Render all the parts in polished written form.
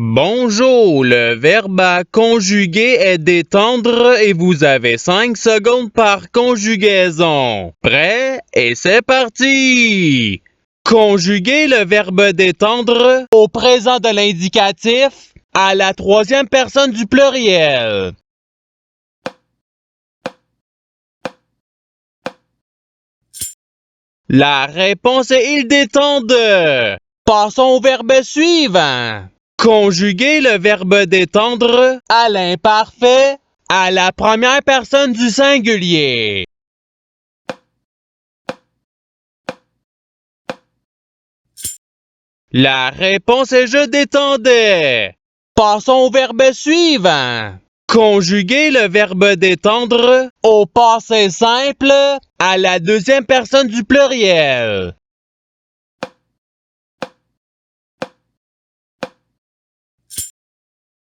Bonjour, le verbe à conjuguer est d'étendre et vous avez 5 secondes par conjugaison. Prêt? Et c'est parti! Conjuguer le verbe d'étendre au présent de l'indicatif à la troisième personne du pluriel. La réponse est il détende. Passons au verbe suivant. Conjuguer le verbe d'étendre à l'imparfait à la première personne du singulier. La réponse est je détendais. Passons au verbe suivant. Conjuguer le verbe d'étendre au passé simple à la deuxième personne du pluriel.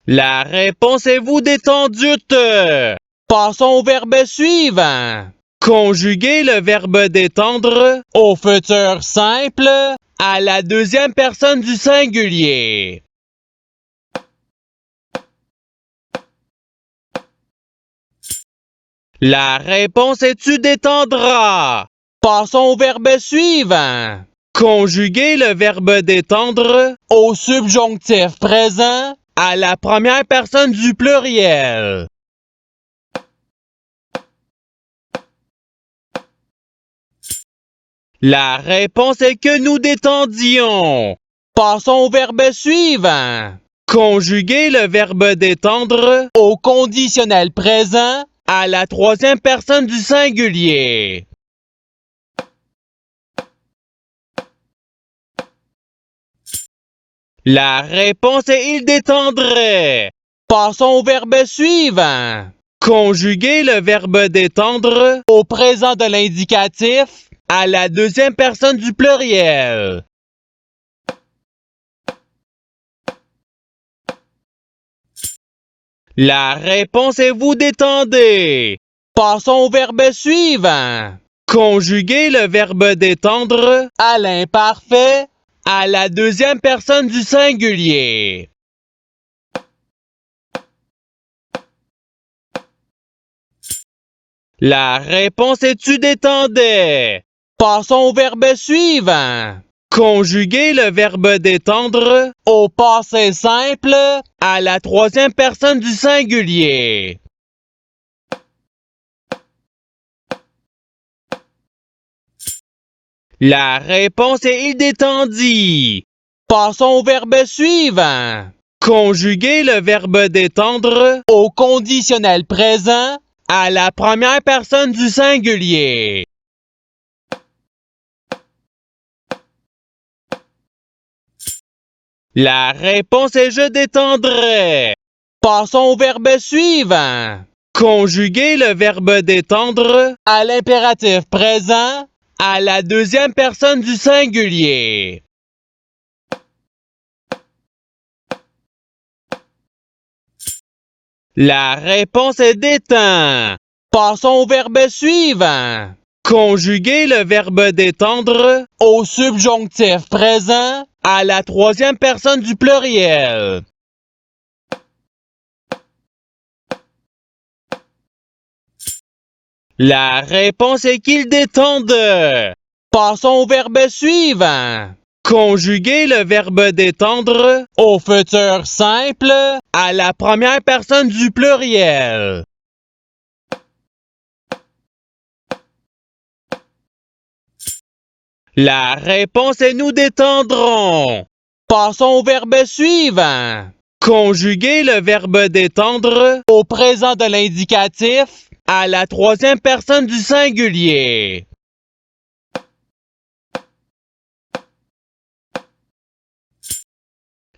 La réponse est vous détendute. Passons au verbe suivant. Conjuguer le verbe d'étendre au futur simple à la deuxième personne du singulier. La réponse est tu détendras. Passons au verbe suivant. Conjuguer le verbe d'étendre au subjonctif présent à la première personne du pluriel. La réponse est que nous détendions. Passons au verbe suivant. Conjuguer le verbe d'étendre au conditionnel présent à la troisième personne du singulier. La réponse est il détendrait. Passons au verbe suivant. Conjuguer le verbe d'étendre au présent de l'indicatif à la deuxième personne du pluriel. La réponse est vous détendez. Passons au verbe suivant. Conjuguer le verbe d'étendre à l'imparfait à la deuxième personne du singulier. La réponse est tu détendais. Passons au verbe suivant. Conjuguer le verbe d'étendre au passé simple à la troisième personne du singulier. La réponse est il détendit. Passons au verbe suivant. Conjuguer le verbe d'étendre au conditionnel présent à la première personne du singulier. La réponse est je détendrai. Passons au verbe suivant. Conjuguer le verbe d'étendre à l'impératif présent à la deuxième personne du singulier. La réponse est détend. Passons au verbe suivant. Conjuguer le verbe d'étendre au subjonctif présent à la troisième personne du pluriel. La réponse est qu'il détende. Passons au verbe suivant. Conjuguer le verbe d'étendre au futur simple à la première personne du pluriel. La réponse est nous détendrons. Passons au verbe suivant. Conjuguer le verbe d'étendre au présent de l'indicatif à la troisième personne du singulier.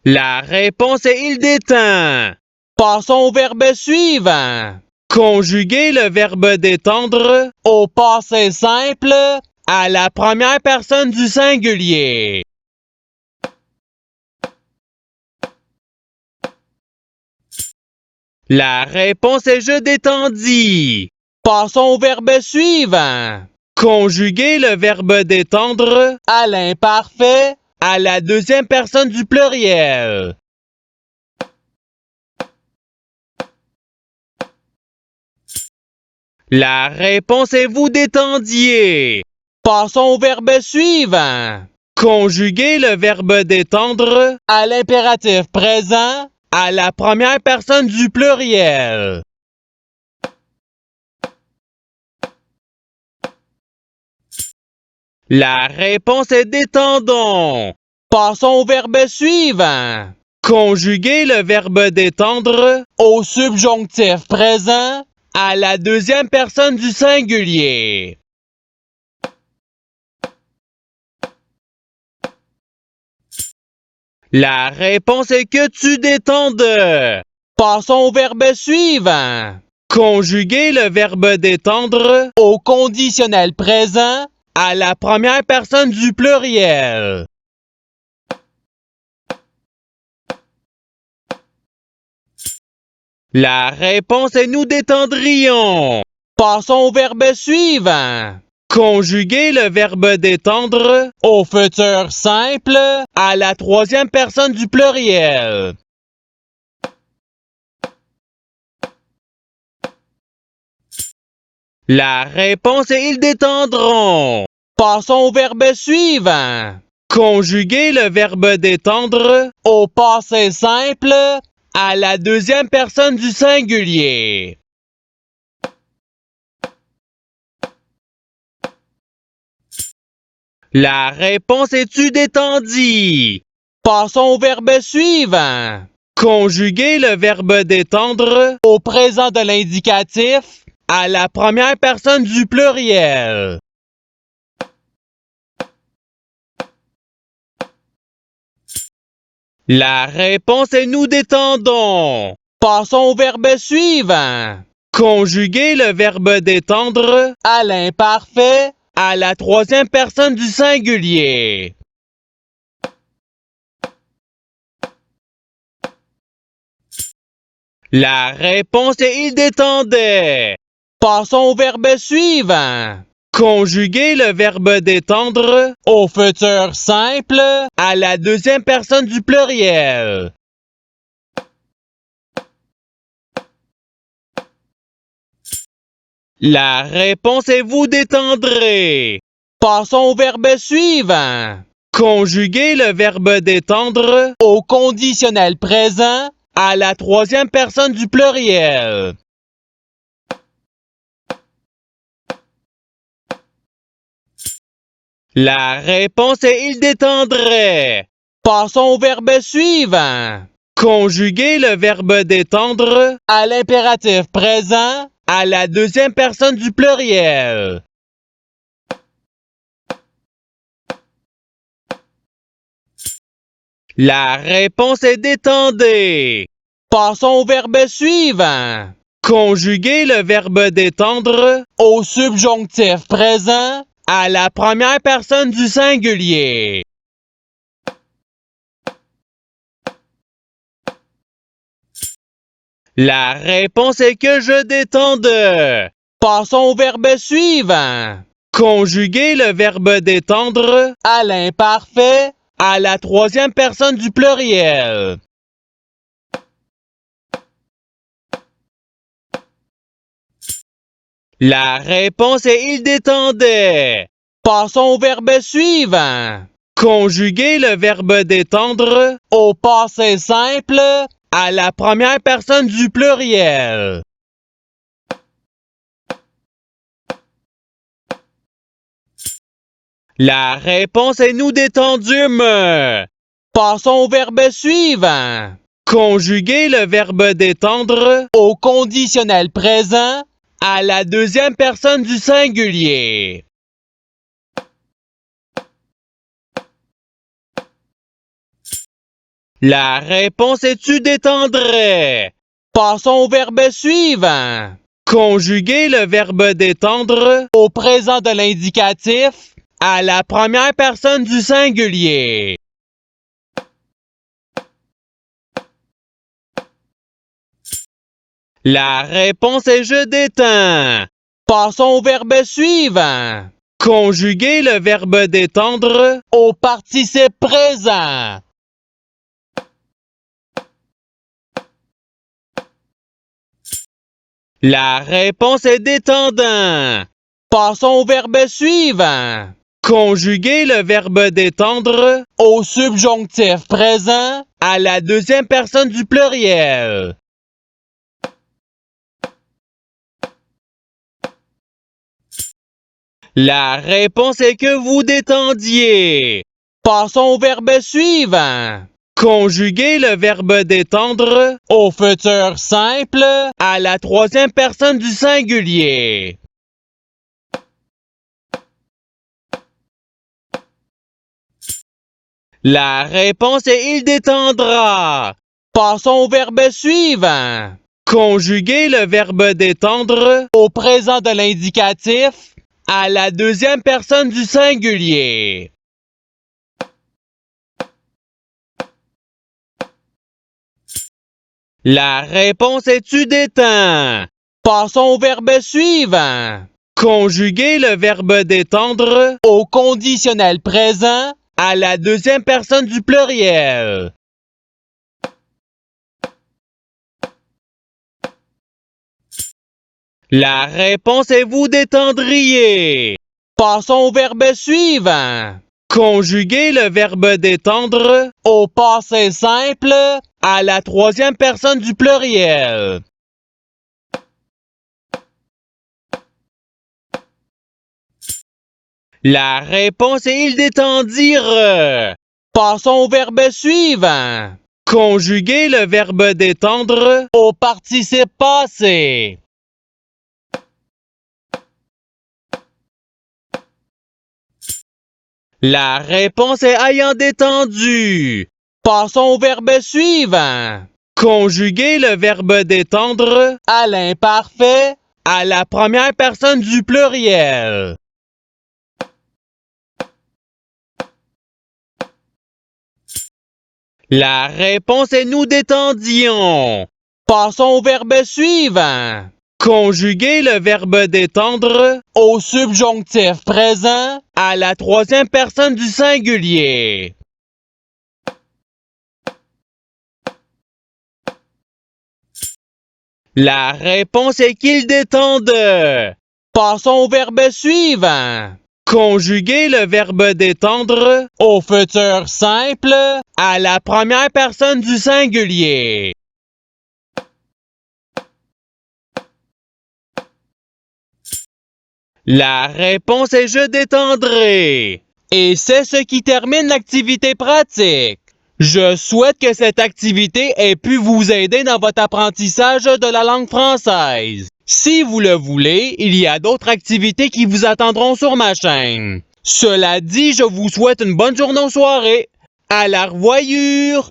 La réponse est il détend. Passons au verbe suivant. Conjuguer le verbe d'étendre au passé simple à la première personne du singulier. La réponse est je détendis. Passons au verbe suivant. Conjuguer le verbe d'étendre à l'imparfait à la deuxième personne du pluriel. La réponse est vous détendiez. Passons au verbe suivant. Conjuguez le verbe détendre à l'impératif présent à la première personne du pluriel. La réponse est détendons. Passons au verbe suivant. Conjuguez le verbe détendre au subjonctif présent à la deuxième personne du singulier. La réponse est que tu détendes. Passons au verbe suivant. Conjuguez le verbe détendre au conditionnel présent à la première personne du pluriel. La réponse est nous détendrions. Passons au verbe suivant. Conjuguez le verbe détendre au futur simple à la troisième personne du pluriel. La réponse est ils détendront. Passons au verbe suivant. Conjuguez le verbe détendre au passé simple à la deuxième personne du singulier. La réponse est tu détendis. Passons au verbe suivant. Conjuguez le verbe détendre au présent de l'indicatif à la première personne du pluriel. La réponse est nous détendons. Passons au verbe suivant. Conjuguez le verbe détendre à l'imparfait à la troisième personne du singulier. La réponse est il détendait. Passons au verbe suivant. Conjuguez le verbe détendre au futur simple à la deuxième personne du pluriel. La réponse est vous détendrez. Passons au verbe suivant. Conjuguez le verbe détendre au conditionnel présent à la troisième personne du pluriel. La réponse est il détendrait. Passons au verbe suivant. Conjuguez le verbe détendre à l'impératif présent à la deuxième personne du pluriel. La réponse est détendez. Passons au verbe suivant. Conjuguez le verbe détendre au subjonctif présent à la première personne du singulier. La réponse est que je détende. Passons au verbe suivant. Conjuguez le verbe détendre à l'imparfait à la troisième personne du pluriel. La réponse est il détendait. Passons au verbe suivant. Conjuguez le verbe détendre au passé simple à la première personne du pluriel. La réponse est nous détendûmes. Passons au verbe suivant. Conjuguez le verbe détendre au conditionnel présent à la deuxième personne du singulier. La réponse est tu détendrais. Passons au verbe suivant. Conjuguez le verbe détendre au présent de l'indicatif à la première personne du singulier. La réponse est je détends. Passons au verbe suivant. Conjuguez le verbe détendre au participe présent. La réponse est détendant. Passons au verbe suivant. Conjuguer le verbe détendre au subjonctif présent à la deuxième personne du pluriel. La réponse est que vous détendiez. Passons au verbe suivant. Conjuguer le verbe détendre au futur simple à la troisième personne du singulier. La réponse est il détendra. Passons au verbe suivant. Conjuguer le verbe détendre au présent de l'indicatif à la deuxième personne du singulier. La réponse est tu détends. Passons au verbe suivant. Conjuguer le verbe détendre au conditionnel présent à la deuxième personne du pluriel. La réponse est vous détendriez. Passons au verbe suivant. Conjuguer le verbe détendre au passé simple à la troisième personne du pluriel. La réponse est il détendirent. Passons au verbe suivant. Conjuguer le verbe détendre au participe passé. La réponse est ayant détendu. Passons au verbe suivant. Conjuguer le verbe détendre à l'imparfait à la première personne du pluriel. La réponse est nous détendions. Passons au verbe suivant. Conjuguer le verbe détendre au subjonctif présent à la troisième personne du singulier. La réponse est qu'il détende. Passons au verbe suivant. Conjuguer le verbe détendre au futur simple à la première personne du singulier. La réponse est je détendrai. Et c'est ce qui termine l'activité pratique. Je souhaite que cette activité ait pu vous aider dans votre apprentissage de la langue française. Si vous le voulez, il y a d'autres activités qui vous attendront sur ma chaîne. Cela dit, je vous souhaite une bonne journée ou soirée. À la revoyure!